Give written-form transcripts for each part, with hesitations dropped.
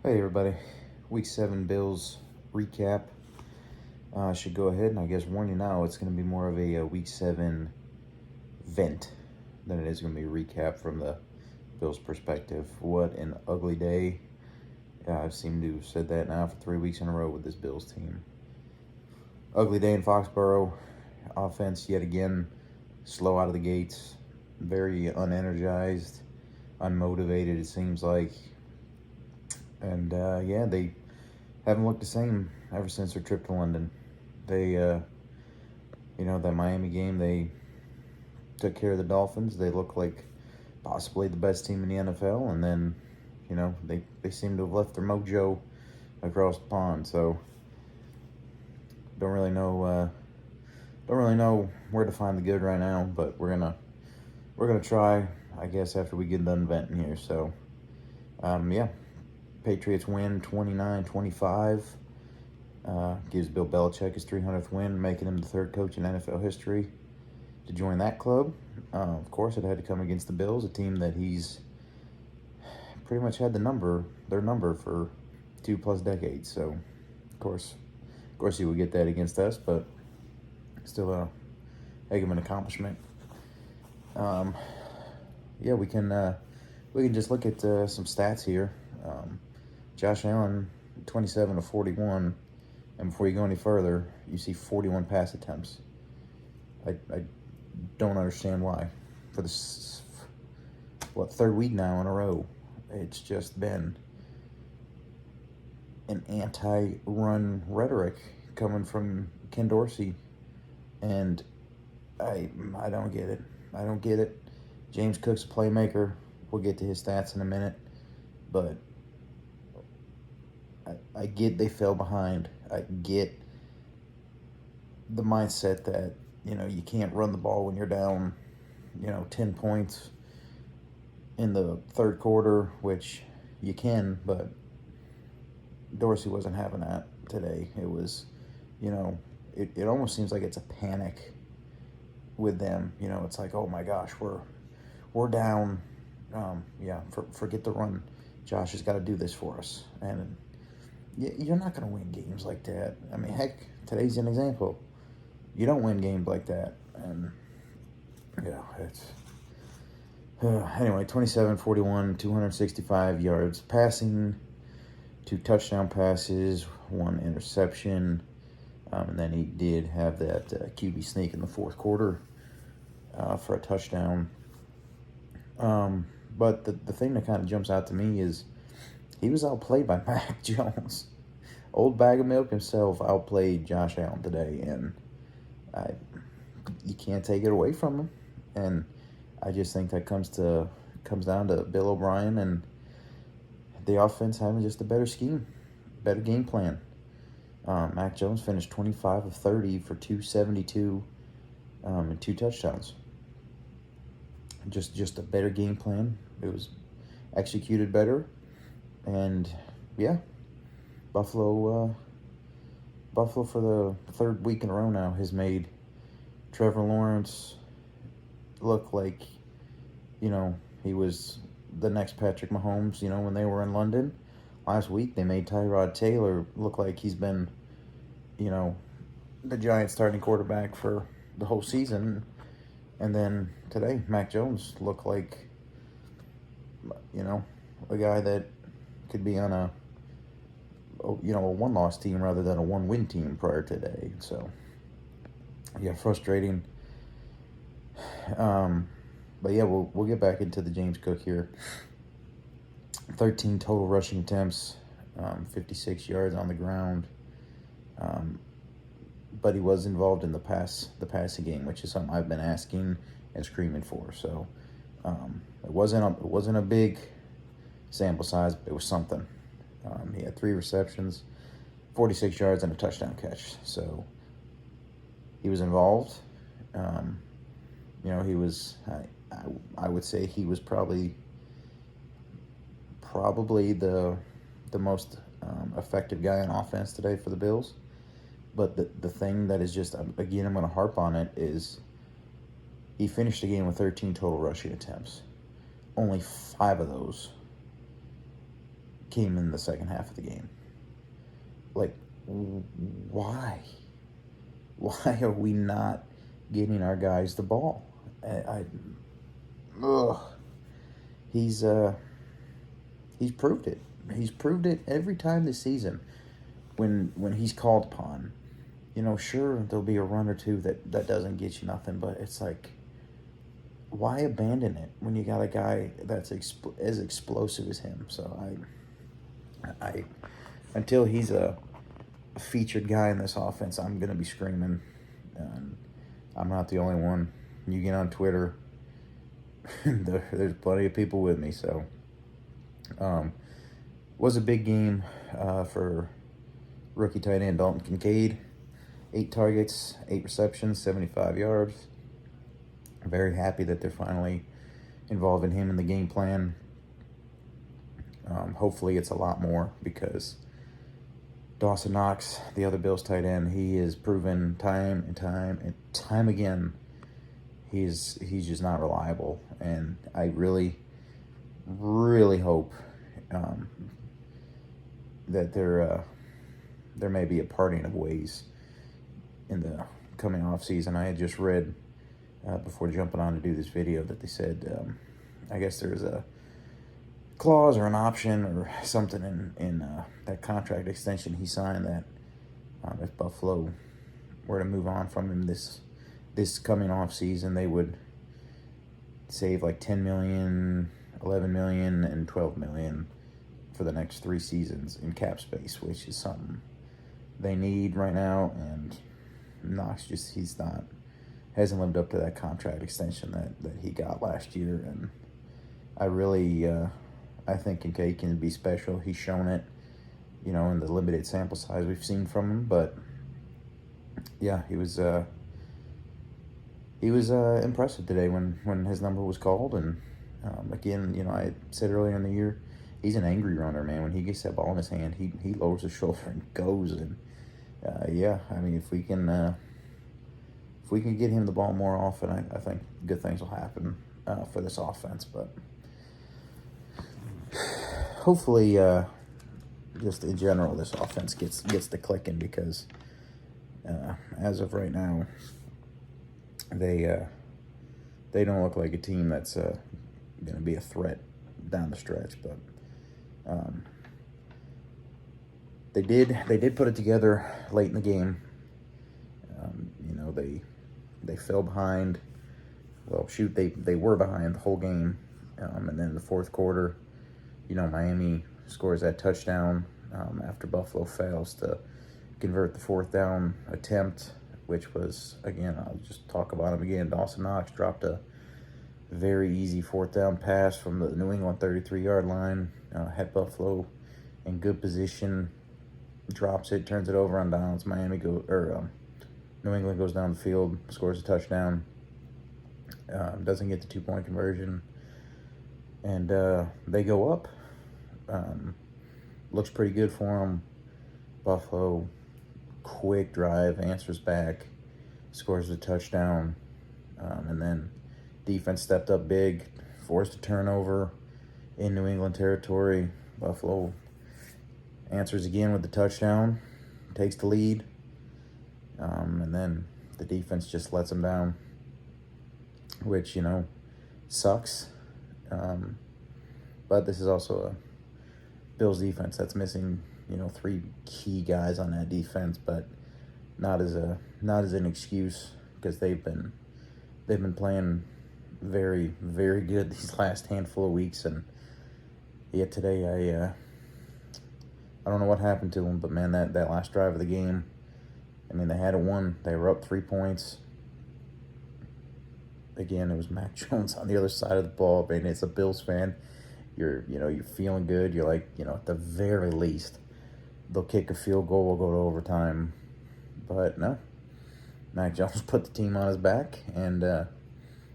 Hey everybody, Week 7 Bills recap. I should go ahead and I guess warn you now, it's going to be more of a Week 7 vent than it is going to be a recap from the Bills' perspective. What an ugly day. I've seemed to have said that now for 3 weeks in a row with this Bills team. Ugly day in Foxborough. Offense yet again slow out of the gates. Very unenergized, unmotivated it seems like. And they haven't looked the same ever since their trip to London. They, that Miami game, they took care of the Dolphins. They look like possibly the best team in the NFL, and then, they seem to have left their mojo across the pond. So don't really know where to find the good right now. But we're gonna try, I guess, after we get done venting here. So, Patriots win 29-25. Gives Bill Belichick his 300th win, making him the third coach in NFL history to join that club. Of course, it had to come against the Bills, a team that he's pretty much had their number for 2+ decades. So, of course, he would get that against us, but still a heck of an accomplishment. We can just look at some stats here. Josh Allen, 27-41, and before you go any further, you see 41 pass attempts. I don't understand why. For this, third week now in a row, it's just been an anti-run rhetoric coming from Ken Dorsey, and I don't get it. I don't get it. James Cook's a playmaker. We'll get to his stats in a minute, but I get they fell behind. I get the mindset that, you can't run the ball when you're down, 10 points in the third quarter, which you can, but Dorsey wasn't having that today. It was, it almost seems like it's a panic with them. It's like, oh my gosh, we're down. Forget the run. Josh has got to do this for us. And you're not going to win games like that. I mean, heck, today's an example. You don't win games like that. And, it's... anyway, 27-41, 265 yards passing, 2 touchdown passes, 1 interception. And then he did have that QB sneak in the fourth quarter for a touchdown. But the thing that kind of jumps out to me is he was outplayed by Mac Jones. Old bag of milk himself outplayed Josh Allen today, and you can't take it away from him. And I just think that comes down to Bill O'Brien and the offense having just a better scheme, better game plan. Mac Jones finished 25 of 30 for 272 and 2 touchdowns. Just a better game plan. It was executed better, and Buffalo for the third week in a row now has made Trevor Lawrence look like, he was the next Patrick Mahomes, when they were in London. Last week, they made Tyrod Taylor look like he's been, the Giants starting quarterback for the whole season. And then today, Mac Jones looked like, a guy that could be on a 1-loss team rather than a 1-win team prior to today. So, frustrating. We'll get back into the James Cook here. 13 total rushing attempts, 56 yards on the ground. But he was involved in the passing game, which is something I've been asking and screaming for. So it wasn't a big sample size, but it was something. He had 3 receptions, 46 yards, and a touchdown catch. So he was involved. He was. I would say he was probably the most effective guy on offense today for the Bills. But the thing that is just, again, I'm going to harp on it, is he finished the game with 13 total rushing attempts. Only 5 of those came in the second half of the game. Like, why? Why are we not getting our guys the ball? Ugh. He's proved it. He's proved it every time this season when he's called upon. Sure, there'll be a run or two that doesn't get you nothing, but it's like, why abandon it when you got a guy that's as explosive as him? So I until he's a featured guy in this offense, I'm going to be screaming. And I'm not the only one. You get on Twitter, there's plenty of people with me. So was a big game for rookie tight end Dalton Kincaid. 8 targets, 8 receptions, 75 yards. I'm very happy that they're finally involving him in the game plan. Hopefully it's a lot more, because Dawson Knox, the other Bills tight end, he is proven time and time again he's just not reliable. And I really, really hope that there may be a parting of ways in the coming off season. I had just read before jumping on to do this video that they said I guess there's a clause or an option or something in that contract extension he signed that if Buffalo were to move on from him this coming off season, they would save like $10 million, $11 million, and $12 million for the next 3 seasons in cap space, which is something they need right now. And Knox hasn't lived up to that contract extension that he got last year. And I really I think Kincaid can be special. He's shown it, in the limited sample size we've seen from him. But yeah, he was impressive today when his number was called. And again, I said earlier in the year, he's an angry runner, man. When he gets that ball in his hand, he lowers his shoulder and goes. And yeah, I mean, if we can get him the ball more often, I think good things will happen for this offense. But hopefully, just in general, this offense gets to clicking, because as of right now, they don't look like a team that's going to be a threat down the stretch. But they did put it together late in the game. They fell behind. Well, shoot, they were behind the whole game, and then in the fourth quarter, Miami scores that touchdown after Buffalo fails to convert the 4th down attempt, which was, again, I'll just talk about him again. Dawson Knox dropped a very easy 4th down pass from the New England 33-yard line, had Buffalo in good position, drops it, turns it over on downs. New England goes down the field, scores a touchdown, doesn't get the 2-point conversion, and they go up. Looks pretty good for them. Buffalo, quick drive, answers back, scores a touchdown, and then defense stepped up big, forced a turnover in New England territory. Buffalo answers again with the touchdown, takes the lead, and then the defense just lets them down, which, sucks. But this is also a Bills defense that's missing, 3 key guys on that defense, but not as an excuse, because they've been playing very, very good these last handful of weeks. And yet today, I don't know what happened to them, but man, that last drive of the game, I mean, they had it won. They were up 3 points. Again, it was Mac Jones on the other side of the ball. I mean, it's a Bills fan. You're feeling good. You're like, at the very least, they'll kick a field goal, we'll go to overtime. But no, Mac Jones put the team on his back and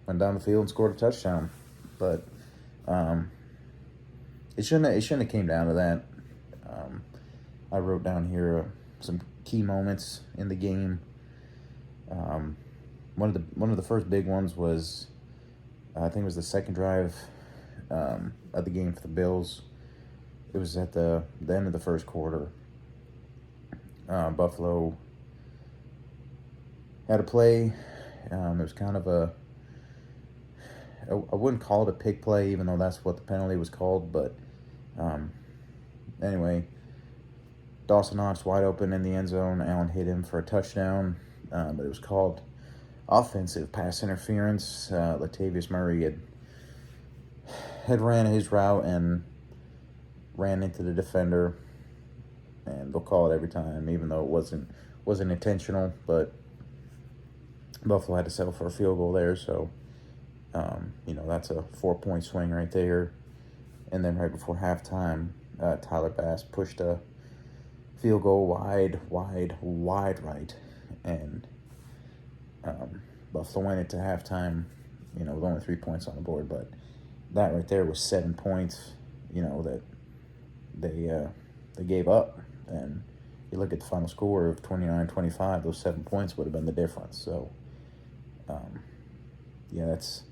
went down the field and scored a touchdown. But it shouldn't have came down to that. I wrote down here some key moments in the game. One of the first big ones was, I think it was the second drive of the game for the Bills. it was at the end of the first quarter. Buffalo had a play. It was kind of I wouldn't call it a pick play, even though that's what the penalty was called. But anyway, Dawson Knox wide open in the end zone. Allen hit him for a touchdown, but it was called offensive pass interference. Latavius Murray had ran his route and ran into the defender, and they'll call it every time, even though it wasn't intentional. But Buffalo had to settle for a field goal there, so that's a 4-point swing right there. And then right before halftime, Tyler Bass pushed a field goal wide right, and Buffalo went into halftime, with only 3 points on the board. But that right there was 7 points, that they gave up. And you look at the final score of 29-25, those 7 points would have been the difference. So, that's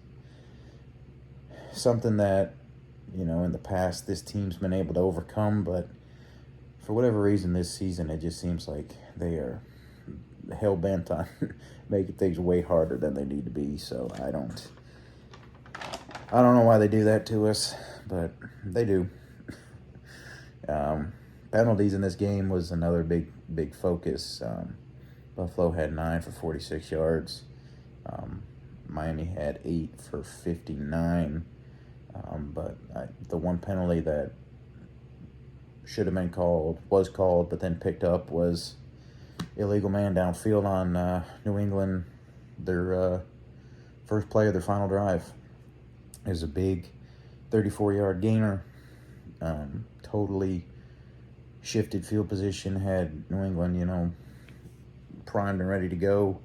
something that, in the past this team's been able to overcome. But for whatever reason this season, it just seems like they are hell-bent on making things way harder than they need to be. So I don't know why they do that to us, but they do. Penalties in this game was another big focus. Buffalo had 9 for 46 yards. Miami had 8 for 59. But the one penalty that should have been was called, but then picked up was illegal man downfield on New England. Their first play of their final drive is a big 34-yard gainer. Totally shifted field position, had New England, primed and ready to go.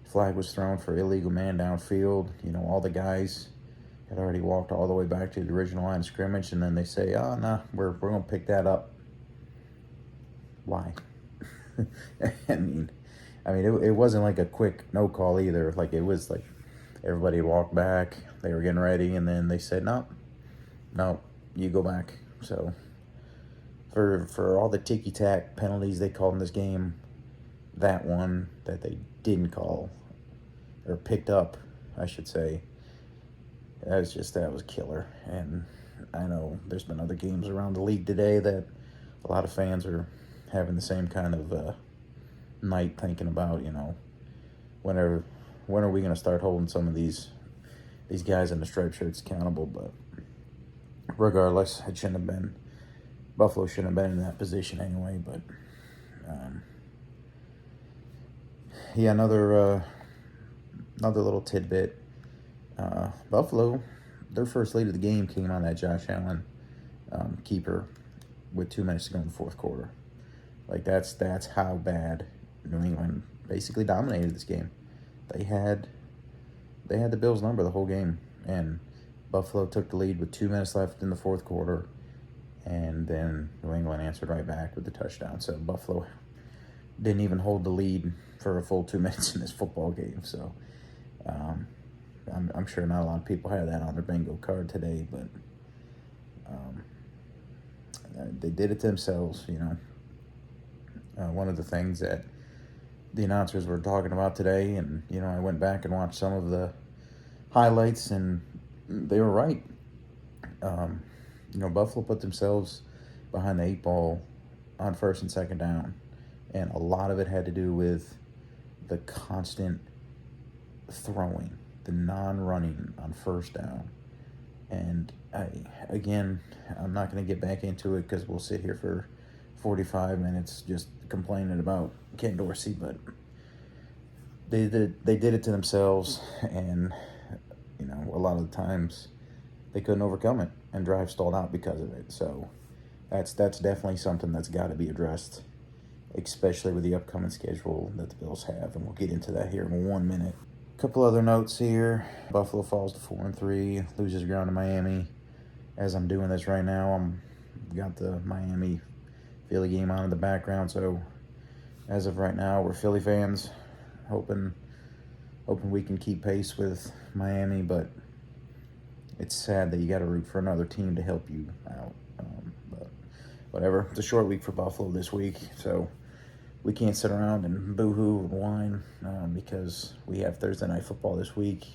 Flag was thrown for illegal man downfield. All the guys had already walked all the way back to the original line of scrimmage, and then they say, "Oh, no, we're going to pick that up." Why? I mean, it wasn't like a quick no call either. Like, it was like everybody walked back, they were getting ready, and then they said, "No, you go back." So for all the ticky-tack penalties they called in this game, that one that they didn't call, or picked up, I should say, that was killer. And I know there's been other games around the league today that a lot of fans are having the same kind of night, thinking about, when are we going to start holding some of these guys in the striped shirts accountable. But regardless, it shouldn't have been. Buffalo shouldn't have been in that position anyway. But another little tidbit. Buffalo, their first lead of the game came on that Josh Allen keeper with 2 minutes to go in the fourth quarter. Like, that's how bad New England basically dominated this game. They had the Bills' number the whole game, and Buffalo took the lead with 2 minutes left in the fourth quarter, and then New England answered right back with the touchdown. So Buffalo didn't even hold the lead for a full 2 minutes in this football game. So I'm sure not a lot of people had that on their bingo card today, but they did it to themselves. One of the things that the announcers were talking about today, and I went back and watched some of the highlights, and they were right. Buffalo put themselves behind the 8 ball on first and second down, and a lot of it had to do with the constant throwing, the non-running on first down. And I'm not going to get back into it because we'll sit here for 45 minutes just complaining about Ken Dorsey, but they did it to themselves, and a lot of the times they couldn't overcome it, and drive stalled out because of it. So that's definitely something that's got to be addressed, especially with the upcoming schedule that the Bills have, and we'll get into that here in 1 minute. A couple other notes here. Buffalo falls to 4-3, loses ground to Miami. As I'm doing this right now, I've got the Miami Philly game on in the background, so as of right now, we're Philly fans, hoping we can keep pace with Miami, but it's sad that you got to root for another team to help you out. But whatever. It's a short week for Buffalo this week, so we can't sit around and boo-hoo and whine because we have Thursday night football this week.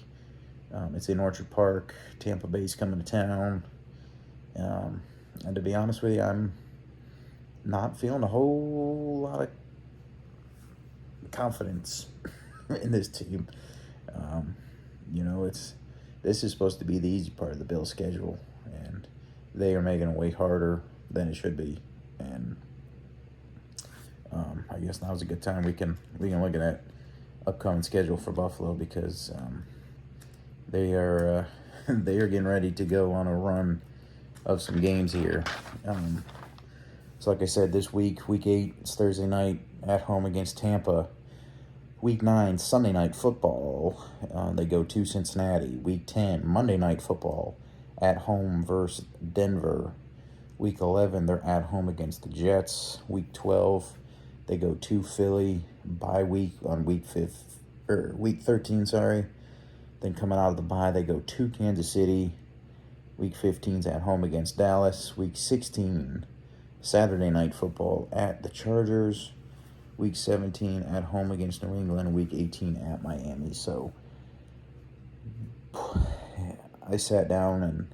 It's in Orchard Park. Tampa Bay's coming to town. And to be honest with you, I'm not feeling a whole lot of confidence in this team. This is supposed to be the easy part of the Bills' schedule, and they are making it way harder than it should be. And I guess now's a good time we can look at that upcoming schedule for Buffalo because they are getting ready to go on a run of some games here. So like I said, this week, Week 8, it's Thursday night at home against Tampa. Week 9, Sunday night football, they go to Cincinnati. Week 10, Monday night football, at home versus Denver. Week 11, they're at home against the Jets. Week 12, they go to Philly. Bye week on week 13, sorry. Then coming out of the bye, they go to Kansas City. Week 15's at home against Dallas. Week 16, Saturday night football at the Chargers. Week 17 at home against New England. Week 18 at Miami. So I sat down and,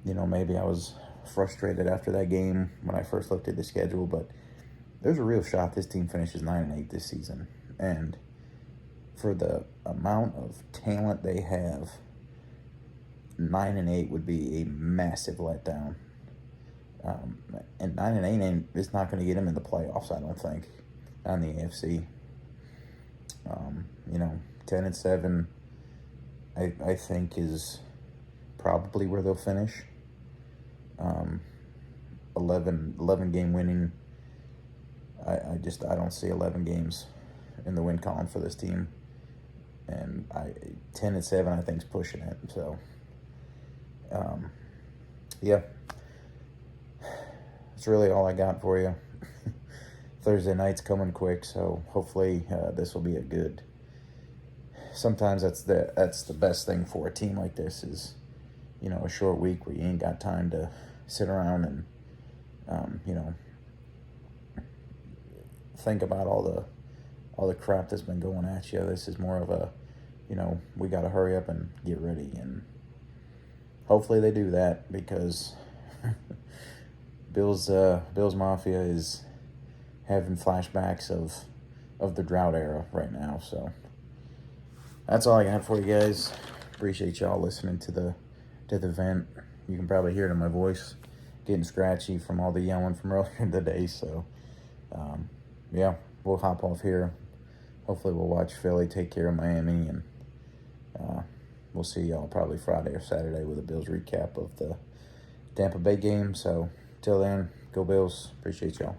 maybe I was frustrated after that game when I first looked at the schedule, but there's a real shot this team finishes 9-8 this season. And for the amount of talent they have, 9-8 would be a massive letdown. And 9-8 is not going to get him in the playoffs, I don't think, on the AFC. 10-7, I think is probably where they'll finish. 11 game winning. I don't see 11 games in the win column for this team, and 10-7 I think is pushing it. So, yeah. That's really all I got for you. Thursday night's coming quick, so hopefully this will be a good. Sometimes that's the best thing for a team like this is, a short week where you ain't got time to sit around and, think about all the crap that's been going at you. This is more of a, we got to hurry up and get ready, and hopefully they do that because. Bills Mafia is having flashbacks of the drought era right now. So that's all I got for you guys. Appreciate y'all listening to the vent. You can probably hear it in my voice, getting scratchy from all the yelling from earlier in the day. So yeah, we'll hop off here. Hopefully we'll watch Philly take care of Miami, and we'll see y'all probably Friday or Saturday with a Bills recap of the Tampa Bay game. So till then, go Bills. Appreciate y'all.